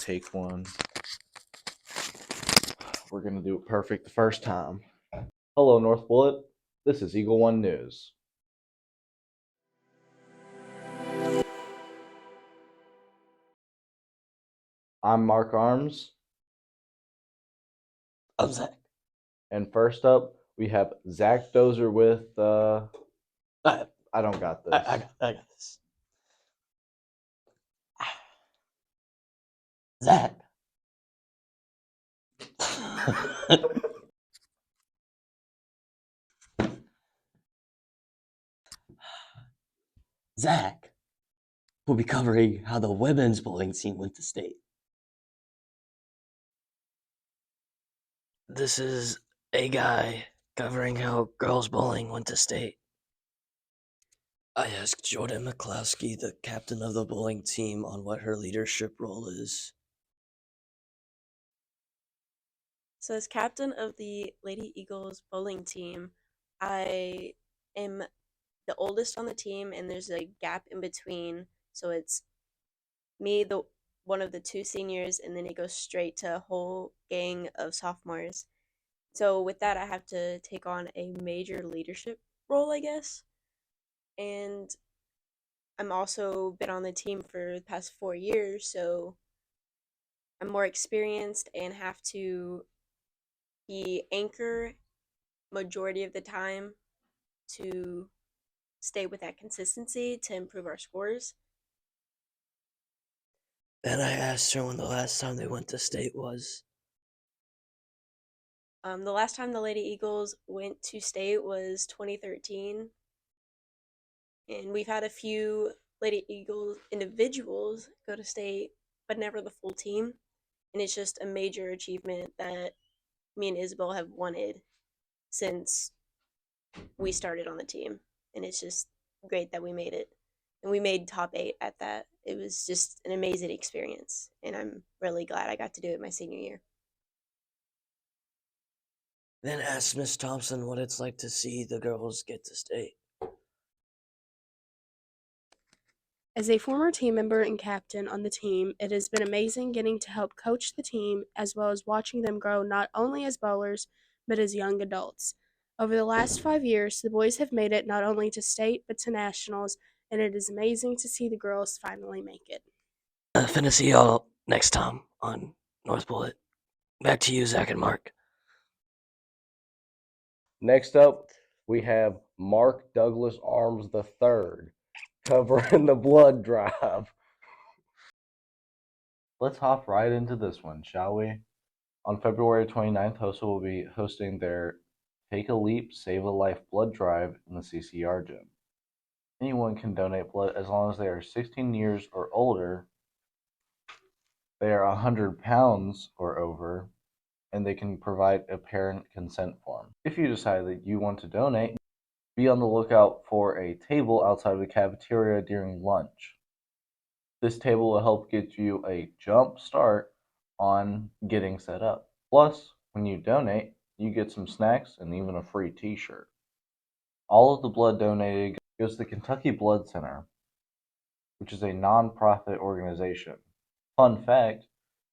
take one. We're going to do it perfect the first time. Hello, North Bullet. This is Eagle One News. I'm Mark Arms. I'm Zach. And first up, we have Zach Dozer with, I don't got this. I got this. Zach. Zach will be covering how the women's bowling team went to state. This is a guy covering how girls bowling went to state. I asked Jordan McCloskey, the captain of the bowling team, on what her leadership role is. So as captain of the Lady Eagles bowling team, I am the oldest on the team, and there's a gap in between. So it's me, one of the two seniors, and then it goes straight to a whole gang of sophomores. So with that, I have to take on a major leadership role, I guess. And I'm also been on the team for the past 4 years, so I'm more experienced and have to be anchor majority of the time to stay with that consistency to improve our scores. Then I asked her when the last time they went to state was. The last time the Lady Eagles went to state was 2013. And we've had a few Lady Eagles individuals go to state, but never the full team. And it's just a major achievement that me and Isabel have wanted since we started on the team. And it's just great that we made it. And we made top 8 at that. It was just an amazing experience. And I'm really glad I got to do it my senior year. Then asked Miss Thompson what it's like to see the girls get to state. As a former team member and captain on the team, it has been amazing getting to help coach the team as well as watching them grow not only as bowlers, but as young adults. Over the last 5 years, the boys have made it not only to state, but to nationals, and it is amazing to see the girls finally make it. Finna see y'all next time on North Bullet. Back to you, Zach and Mark. Next up, we have Mark Douglas Arms III covering the blood drive. Let's hop right into this one, shall we? On February 29th, HOSA will be hosting their Take a Leap, Save a Life blood drive in the CCR gym. Anyone can donate blood as long as they are 16 years or older, they are 100 pounds or over, and they can provide a parent consent form. If you decide that you want to donate, be on the lookout for a table outside of the cafeteria during lunch. This table will help get you a jump start on getting set up. Plus, when you donate, you get some snacks and even a free t-shirt. All of the blood donated goes to the Kentucky Blood Center, which is a non-profit organization. Fun fact,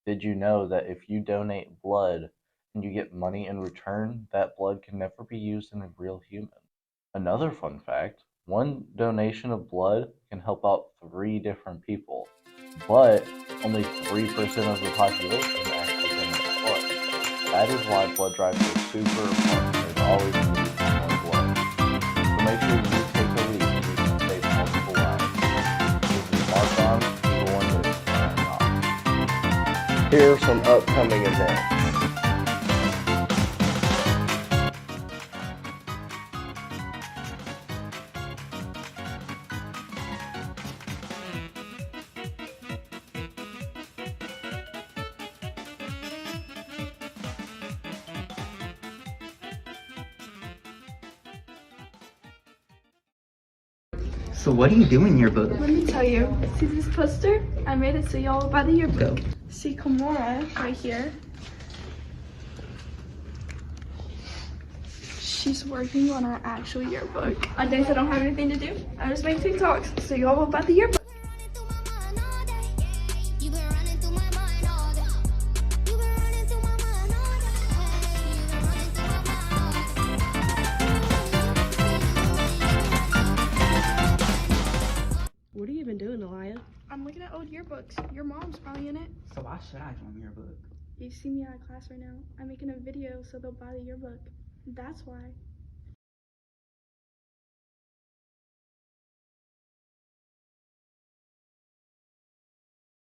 did you know that if you donate blood and you get money in return, that blood can never be used in a real human? Another fun fact, one donation of blood can help out 3 different people, but only 3% of the population actually donate blood. That is why blood drives are super important. There's always need for more blood. So make sure you take a leap so you can save multiple lives. This is Mark Arms, Eagle One News, signing off. Here are some upcoming events. So what are you doing in your book? Let me tell you. See this poster? I made it so y'all will buy the yearbook. See Kimura right here. She's working on our actual yearbook. On days I don't have anything to do, I just make TikToks so y'all will buy the yearbook. I'm looking at old yearbooks. Your mom's probably in it. So why should I join your book? You see me out of class right now. I'm making a video so they'll buy the yearbook. That's why.